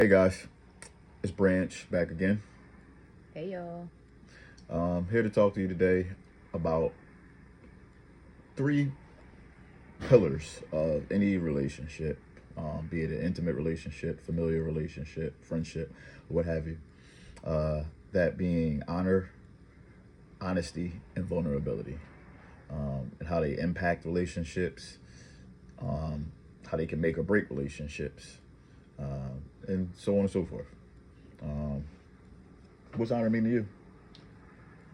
Hey guys, it's Branch back again. Hey y'all. Here to talk to you today about three pillars of any relationship, be it an intimate relationship, familiar relationship, friendship, what have you. That being honor, honesty, and vulnerability, and how they impact relationships, how they can make or break relationships, and so on and so forth. Um, what's honor mean to you?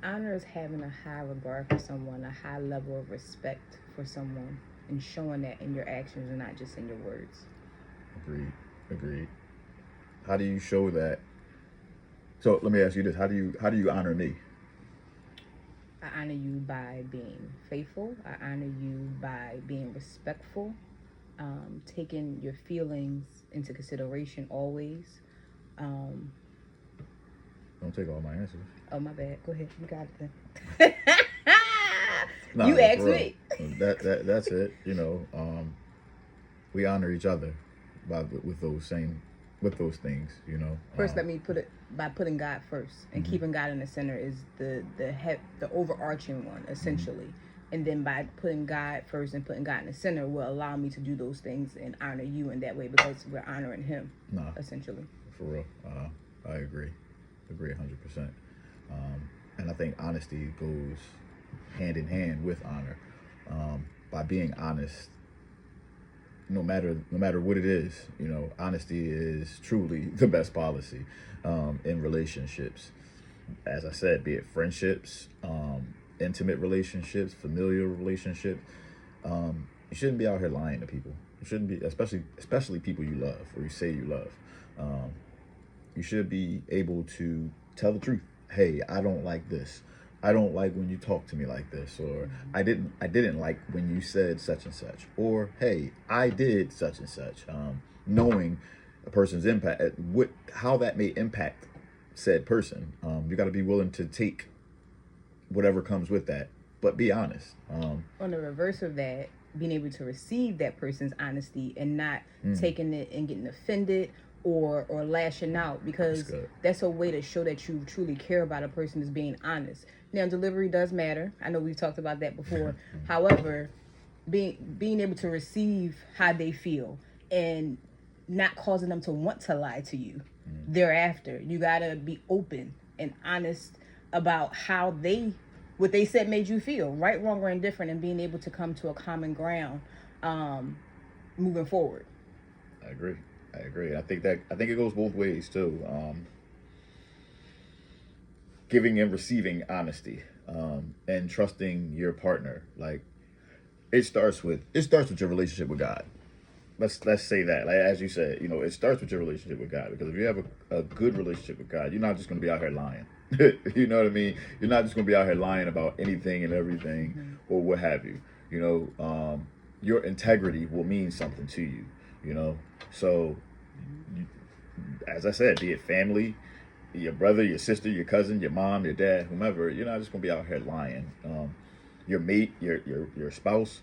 Honor is having a high regard for someone, a high level of respect for someone, and showing that in your actions and not just in your words. Agreed. Agreed. How do you show that? So let me ask you this: how do you honor me? I honor you by being faithful. I honor you by being respectful, taking your feelings into consideration always. Um, Don't take all my answers. oh, my bad. Go ahead. You got it then. No, You no, asked for real. me. That's it. We honor each other with those things. First, let me put it by putting God first and Mhm. keeping God in the center is the overarching one essentially, and then by putting God first and putting God in the center will allow me to do those things and honor you in that way because we're honoring Him Nah, essentially. for real. I agree 100%. And I think honesty goes hand in hand with honor. By being honest, no matter what it is, honesty is truly the best policy in relationships. As I said, be it friendships, intimate relationships, familiar relationships. You shouldn't be out here lying to people. You shouldn't be, especially people you love or you say you love. Um, you should be able to tell the truth. Hey, I don't like this. I don't like when you talk to me like this, or I didn't like when you said such and such, or hey, I did such and such. Knowing a person's impact, how that may impact said person. You got to be willing to take whatever comes with that, but be honest. On the reverse of that, being able to receive that person's honesty and not taking it and getting offended or lashing out because that's a way to show that you truly care about a person is being honest. Now, delivery does matter. I know we've talked about that before. However, being able to receive how they feel and not causing them to want to lie to you thereafter. You gotta be open and honest about how what they said made you feel, right, wrong, or indifferent, and being able to come to a common ground, moving forward. I agree. I think it goes both ways too. Giving and receiving honesty, and trusting your partner. Like it starts with your relationship with God. Let's say that. Like as you said, it starts with your relationship with God, because if you have a good relationship with God, you're not just going to be out here lying. You know what I mean? You're not just going to be out here lying about anything and everything or what have you. Your integrity will mean something to you. So you, as I said, be it family, your brother, your sister, your cousin, your mom, your dad, whomever, you're not just gonna be out here lying. Your mate, your spouse.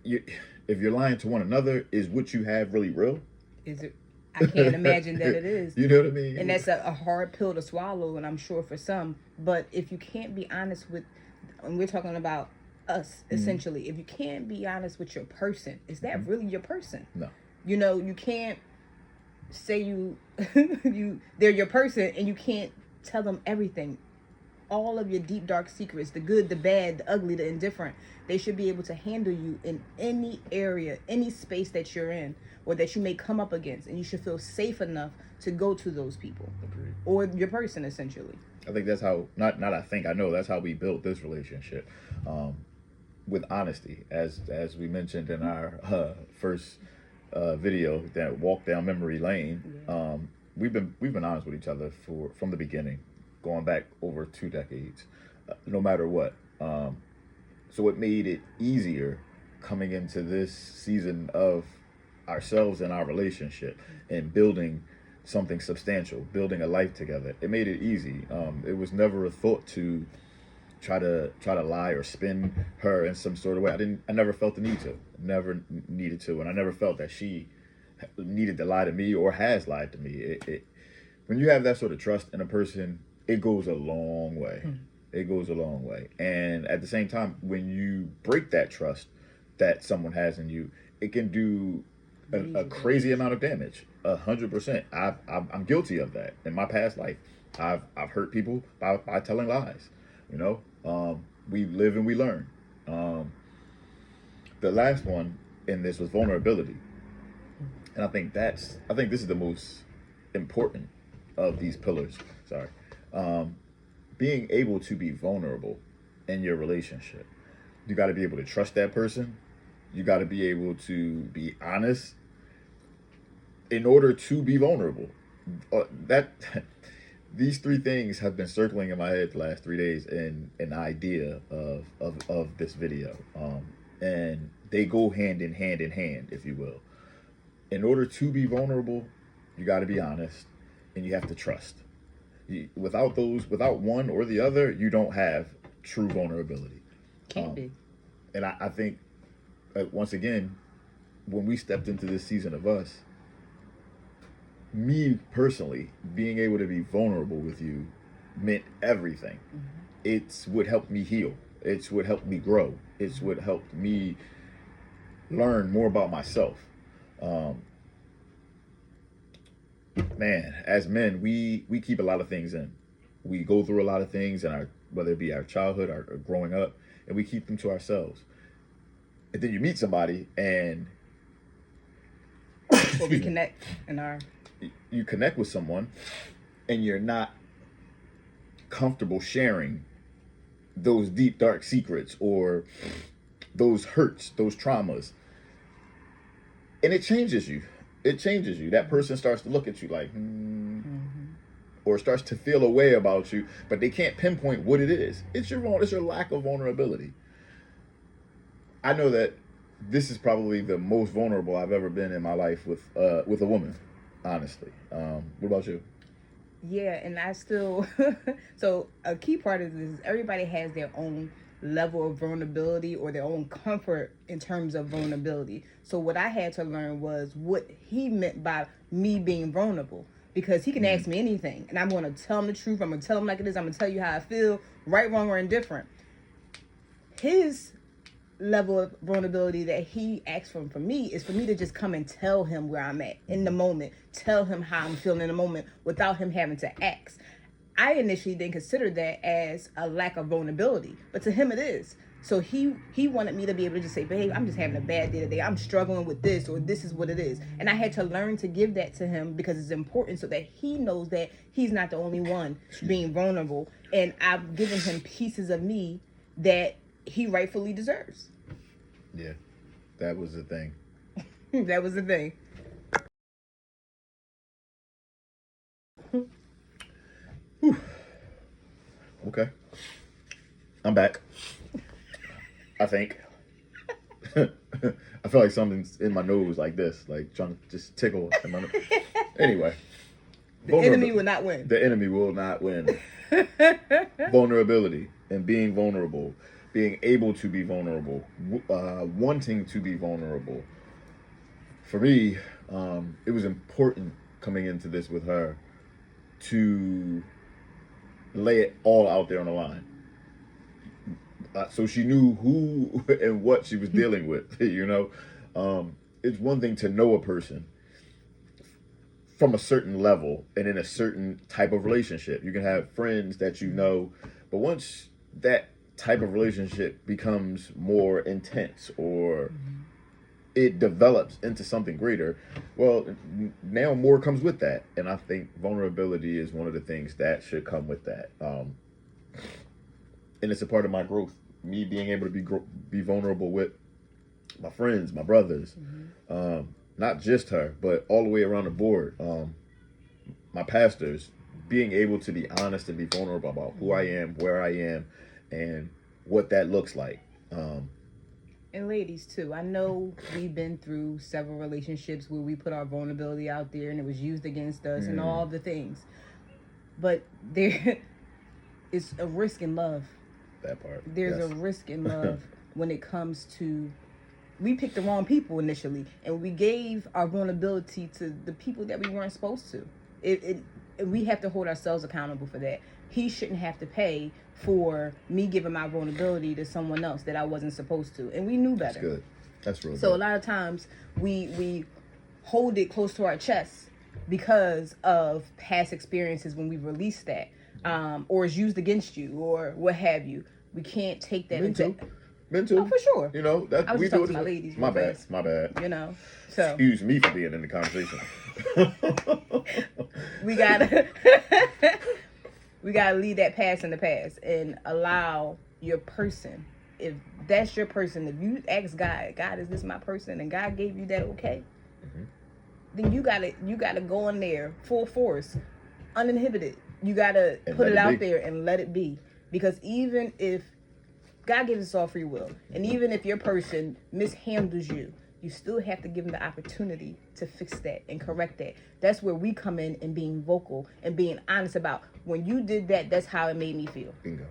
You, if you're lying to one another, is what you have really real? Is it? I can't imagine that it is. You know what I mean? And that's a hard pill to swallow, and I'm sure for some. But if you can't be honest with, and we're talking about us essentially, if you can't be honest with your person, is that really your person? No. You can't say they're your person and you can't tell them everything, all of your deep dark secrets, the good, the bad, the ugly, the indifferent. They should be able to handle you in any area, any space that you're in or that you may come up against, and you should feel safe enough to go to those people. Agreed. Or your person essentially. I think that's how, not I think, I know that's how we built this relationship, with honesty, as we mentioned in our first video, that walk down memory lane. We've been honest with each other from the beginning, going back over 2 decades, no matter what. So it made it easier coming into this season of ourselves and our relationship and building something substantial, building a life together. It made it easy. It was never a thought to try to lie or spin her in some sort of way. I never felt the need to, never needed to, and I never felt that she needed to lie to me or has lied to me. When you have that sort of trust in a person, it goes a long way. It goes a long way. And at the same time, when you break that trust that someone has in you, it can do a crazy amount of damage. 100%. I'm guilty of that in my past life. I've hurt people by telling lies. You know, we live and we learn. The last one in this was vulnerability, and I think this is the most important of these pillars. Sorry, being able to be vulnerable in your relationship. You got to be able to trust that person. You got to be able to be honest in order to be vulnerable. That these three things have been circling in my head the last 3 days in an idea of this video, and they go hand in hand, if you will. In order to be vulnerable, you got to be honest, and you have to trust. Without one or the other, you don't have true vulnerability. Can't be. And I think, once again, when we stepped into this season of us, me personally, being able to be vulnerable with you meant everything. It's what helped me heal. It's what helped me grow. It's what helped me learn more about myself. Man, as men, we keep a lot of things in. We go through a lot of things in whether it be our childhood or growing up, and we keep them to ourselves. And then you meet somebody and we connect in our... You connect with someone and you're not comfortable sharing those deep, dark secrets or those hurts, those traumas. And it changes you. It changes you. That person starts to look at you like, or starts to feel a way about you, but they can't pinpoint what it is. It's your lack of vulnerability. I know that this is probably the most vulnerable I've ever been in my life with a woman, honestly. What about you? Yeah, and I still... So a key part of this is everybody has their own level of vulnerability or their own comfort in terms of vulnerability. So what I had to learn was what he meant by me being vulnerable, because he can ask me anything and I'm going to tell him the truth. I'm going to tell him like it is. I'm going to tell you how I feel, right, wrong, or indifferent. His level of vulnerability that he asks from me is for me to just come and tell him where I'm at in the moment, tell him how I'm feeling in the moment without him having to ask. I initially didn't consider that as a lack of vulnerability, but to him it is. So he wanted me to be able to just say, babe, I'm just having a bad day today. I'm struggling with this, or this is what it is. And I had to learn to give that to him because it's important so that he knows that he's not the only one being vulnerable. And I've given him pieces of me that he rightfully deserves. Yeah, that was the thing. That was the thing. Okay. I'm back. I think. I feel like something's in my nose like this, like trying to just tickle in my nose. Anyway. The enemy will not win. The enemy will not win. Vulnerability and being vulnerable, being able to be vulnerable, wanting to be vulnerable. For me, it was important coming into this with her to lay it all out there on the line. So she knew who and what she was dealing with, you know. It's one thing to know a person from a certain level and in a certain type of relationship. You can have friends that you know, but once that type of relationship becomes more intense or it develops into something greater, well, now more comes with that. And I think vulnerability is one of the things that should come with that. And it's a part of my growth. Me being able to be vulnerable with my friends, my brothers, not just her, but all the way around the board. My pastors, being able to be honest and be vulnerable about who I am, where I am, and what that looks like. And ladies too, I know we've been through several relationships where we put our vulnerability out there and it was used against us and all the things. But there is a risk in love. That part. There's a risk in love when it comes to we picked the wrong people initially, and we gave our vulnerability to the people that we weren't supposed to. We have to hold ourselves accountable for that. He shouldn't have to pay for me giving my vulnerability to someone else that I wasn't supposed to, and we knew better. That's good. That's real. So good. A lot of times we hold it close to our chest because of past experiences when we release that, or is used against you, or what have you. We can't take that into. Men too. Oh, for sure. You know, that I was we talking do to it. my ladies. My bad. My bad. You know, so excuse me for being in the conversation. we gotta leave that past in the past and allow your person. If that's your person, if you ask God, is this my person, and God gave you that okay, then you gotta go in there full force, uninhibited. You gotta put it out there and let it be, because even if God gives us all free will, and even if your person mishandles you, you still have to give them the opportunity to fix that and correct that. That's where we come in and being vocal and being honest about, when you did that, that's how it made me feel. Bingo.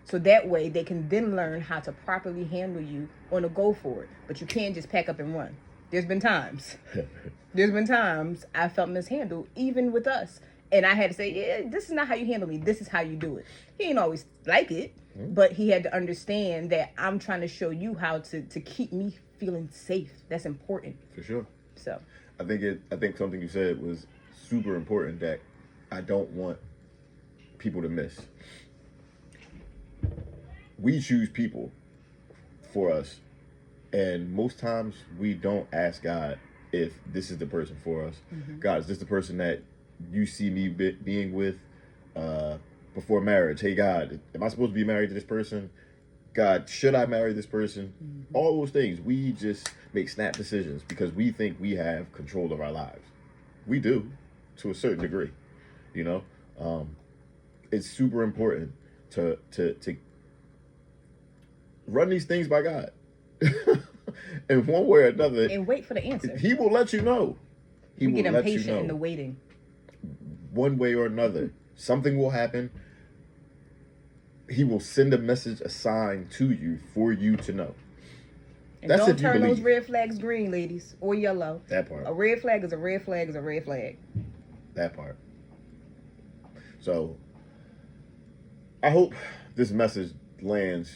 So that way they can then learn how to properly handle you on a go for it. But you can't just pack up and run. There's been times I felt mishandled, even with us. And I had to say, yeah, this is not how you handle me. This is how you do it. He didn't always like it, but he had to understand that I'm trying to show you how to keep me feeling safe. That's important. For sure. So I think something you said was super important that I don't want people to miss. We choose people for us, and most times we don't ask God if this is the person for us. God, is this the person that you see me being with before marriage? Hey, God, am I supposed to be married to this person? God, should I marry this person? All those things. We just make snap decisions because we think we have control of our lives. We do, to a certain degree. You know, it's super important to run these things by God. In one way or another. And wait for the answer. He will let you know. He will get impatient in the waiting. One way or another. Something will happen. He will send a message, a sign to you for you to know. And that's don't turn those red flags green, ladies, or yellow. That part. A red flag is a red flag is a red flag. That part. So, I hope this message lands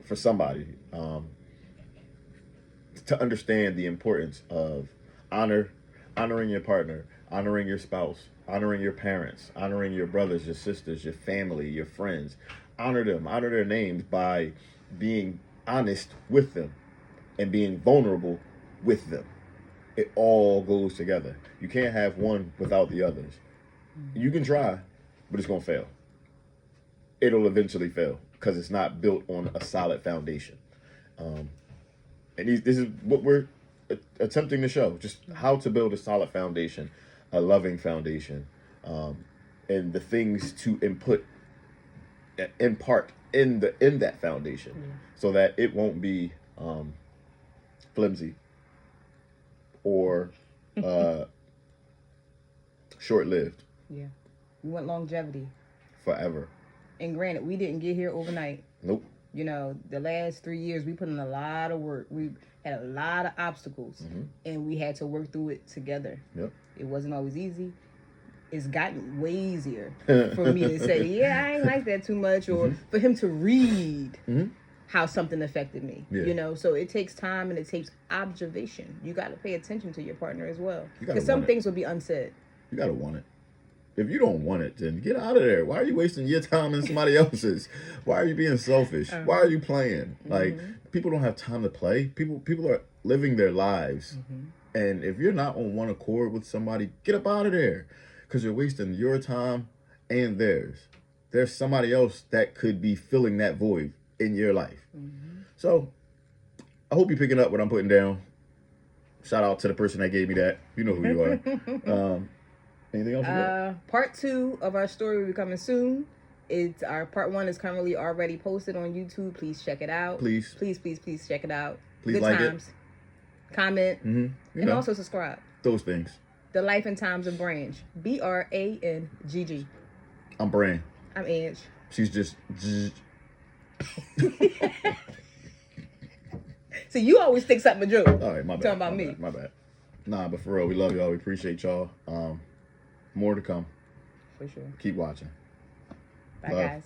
for somebody to understand the importance of honoring your partner, honoring your spouse, honoring your parents, honoring your brothers, your sisters, your family, your friends. Honor them, honor their names by being honest with them and being vulnerable with them. It all goes together. You can't have one without the others. You can try, but it's going to fail. It'll eventually fail because it's not built on a solid foundation. And this is what we're attempting to show, just how to build a solid foundation, a loving foundation, and the things to impart in that foundation, so that it won't be flimsy or short-lived. Yeah, we want longevity. Forever. And granted, we didn't get here overnight. Nope. You know, the last 3 years, we put in a lot of work. We had a lot of obstacles, and we had to work through it together. Yep. It wasn't always easy. It's gotten way easier for me to say, yeah, I ain't like that too much, or for him to read how something affected me. Yeah. You know, so it takes time and it takes observation. You got to pay attention to your partner as well, because some things will be unsaid. You got to want it. If you don't want it, then get out of there. Why are you wasting your time and somebody else's? Why are you being selfish? Why are you playing? Like, people don't have time to play. People are living their lives. And if you're not on one accord with somebody, get up out of there, because you're wasting your time and theirs. There's somebody else that could be filling that void in your life. So I hope you're picking up what I'm putting down. Shout out to the person that gave me that. You know who you are. Anything else? Part 2 of our story will be coming soon. It's our part 1 is currently already posted on YouTube. Please check it out. Please check it out. Please Good like times. Comment. And also subscribe. Those things. The Life and Times of Brangg. BRANGG. I'm Brangg. I'm Ange. She's just So you always think something a joke. All right, my bad. Talking about me. My bad. Nah, but for real, we love y'all. We appreciate y'all. More to come. For sure. Keep watching. Bye, Love. guys.